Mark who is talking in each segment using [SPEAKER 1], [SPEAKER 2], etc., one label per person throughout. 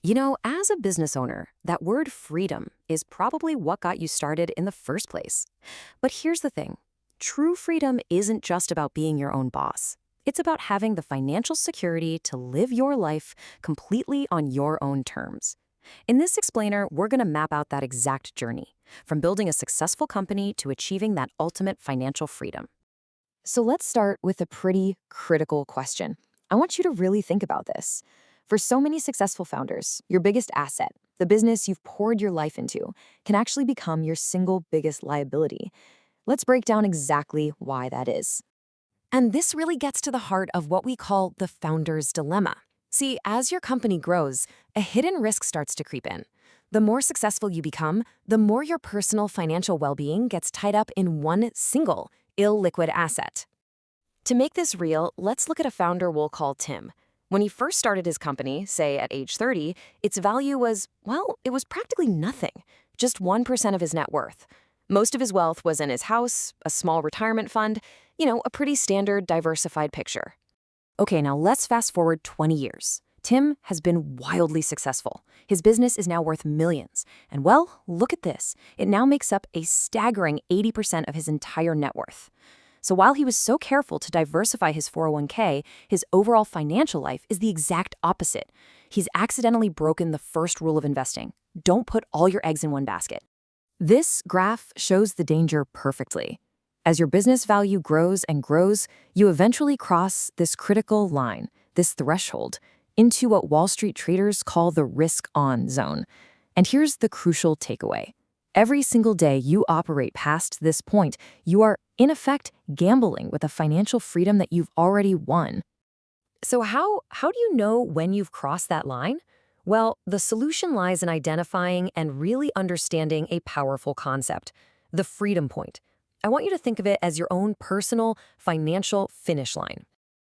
[SPEAKER 1] You know, as a business owner, that word freedom is probably what got you started in the first place. But here's the thing. True freedom isn't just about being your own boss. It's about having the financial security to live your life completely on your own terms. In this explainer, we're going to map out that exact journey, from building a successful company to achieving that ultimate financial freedom. So let's start with a pretty critical question. I want you to really think about this. For so many successful founders, your biggest asset, the business you've poured your life into, can actually become your single biggest liability. Let's break down exactly why that is. And this really gets to the heart of what we call the founder's dilemma. See, as your company grows, a hidden risk starts to creep in. The more successful you become, the more your personal financial well-being gets tied up in one single, illiquid asset. To make this real, let's look at a founder we'll call Tim. When he first started his company, say at age 30, its value was, well, it was practically nothing, just 1% of his net worth. Most of his wealth was in his house, a small retirement fund, a pretty standard diversified picture. Okay, now let's fast forward 20 years. Tim has been wildly successful. His business is now worth millions. And well, look at this. It now makes up a staggering 80% of his entire net worth. So while he was so careful to diversify his 401k, his overall financial life is the exact opposite. He's accidentally broken the first rule of investing. Don't put all your eggs in one basket. This graph shows the danger perfectly. As your business value grows and grows, you eventually cross this critical line, this threshold, into what Wall Street traders call the risk-on zone. And here's the crucial takeaway. Every single day you operate past this point, you are, in effect, gambling with a financial freedom that you've already won. So how do you know when you've crossed that line? Well, the solution lies in identifying and really understanding a powerful concept, the freedom point. I want you to think of it as your own personal financial finish line.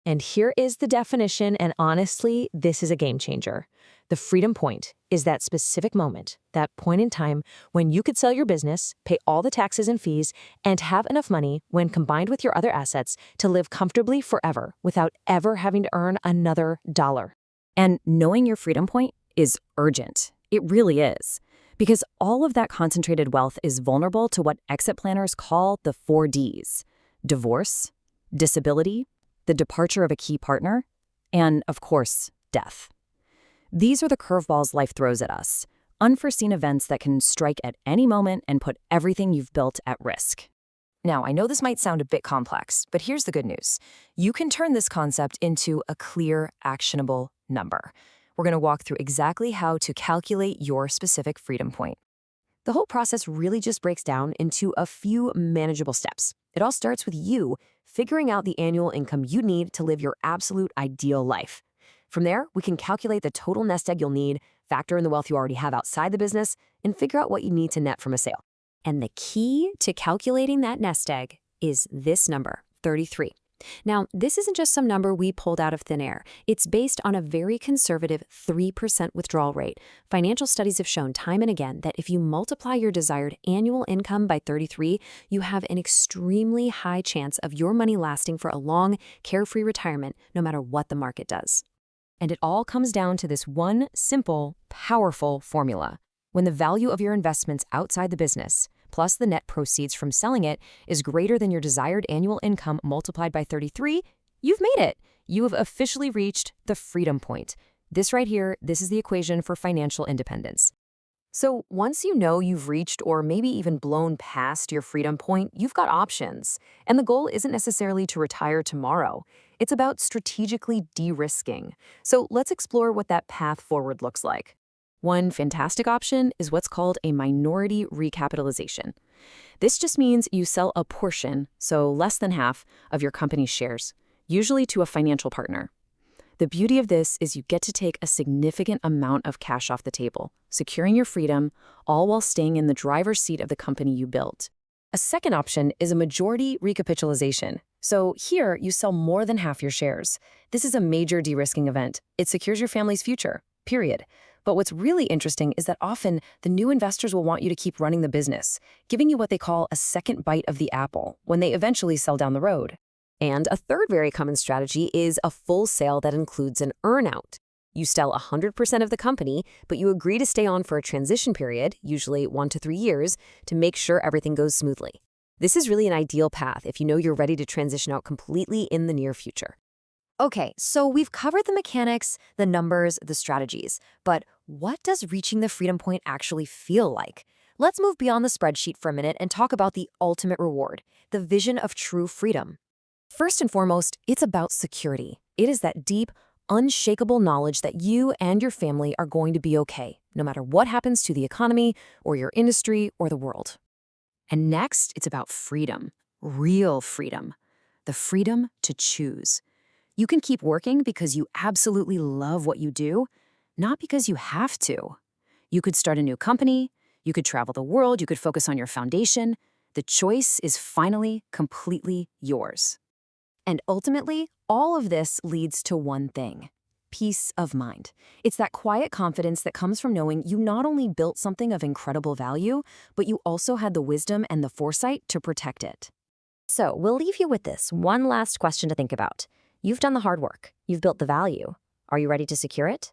[SPEAKER 1] And here is the definition, and honestly, this is a game changer. The freedom point is that specific moment, that point in time when you could sell your business, pay all the taxes and fees, and have enough money when combined with your other assets to live comfortably forever without ever having to earn another dollar. And knowing your freedom point is urgent. It really is. Because all of that concentrated wealth is vulnerable to what exit planners call the 4 Ds: divorce, disability, the departure of a key partner, and, of course, death. These are the curveballs life throws at us, unforeseen events that can strike at any moment and put everything you've built at risk. Now, I know this might sound a bit complex, but here's the good news. You can turn this concept into a clear, actionable number. We're going to walk through exactly how to calculate your specific freedom point. The whole process really just breaks down into a few manageable steps. It all starts with you figuring out the annual income you need to live your absolute ideal life. From there, we can calculate the total nest egg you'll need, factor in the wealth you already have outside the business, and figure out what you need to net from a sale. And the key to calculating that nest egg is this number, 33. Now, this isn't just some number we pulled out of thin air. It's based on a very conservative 3% withdrawal rate. Financial studies have shown time and again that if you multiply your desired annual income by 33, you have an extremely high chance of your money lasting for a long, carefree retirement, no matter what the market does. And it all comes down to this one simple, powerful formula. When the value of your investments outside the business, plus the net proceeds from selling it, is greater than your desired annual income multiplied by 33, you've made it. You have officially reached the freedom point. This right here, this is the equation for financial independence. So once you know you've reached or maybe even blown past your freedom point, you've got options. And the goal isn't necessarily to retire tomorrow. It's about strategically de-risking. So let's explore what that path forward looks like. One fantastic option is what's called a minority recapitalization. This just means you sell a portion, so less than half, of your company's shares, usually to a financial partner. The beauty of this is you get to take a significant amount of cash off the table, securing your freedom, all while staying in the driver's seat of the company you built. A second option is a majority recapitalization. So here, you sell more than half your shares. This is a major de-risking event. It secures your family's future, period. But what's really interesting is that often the new investors will want you to keep running the business, giving you what they call a second bite of the apple when they eventually sell down the road. And a third very common strategy is a full sale that includes an earnout.
[SPEAKER 2] You sell 100% of the company, but you agree to stay on for a transition period, usually 1 to 3 years, to make sure everything goes smoothly. This is really an ideal path if you know you're ready to transition out completely in the near future.
[SPEAKER 1] Okay, so we've covered the mechanics, the numbers, the strategies, but what does reaching the freedom point actually feel like? Let's move beyond the spreadsheet for a minute and talk about the ultimate reward, the vision of true freedom. First and foremost, it's about security. It is that deep, unshakable knowledge that you and your family are going to be okay, no matter what happens to the economy or your industry or the world. And next, it's about freedom, real freedom, the freedom to choose. You can keep working because you absolutely love what you do, not because you have to. You could start a new company, you could travel the world, you could focus on your foundation. The choice is finally completely yours. And ultimately, all of this leads to one thing: peace of mind. It's that quiet confidence that comes from knowing you not only built something of incredible value, but you also had the wisdom and the foresight to protect it.
[SPEAKER 3] So we'll leave you with this one last question to think about. You've done the hard work. You've built the value. Are you ready to secure it?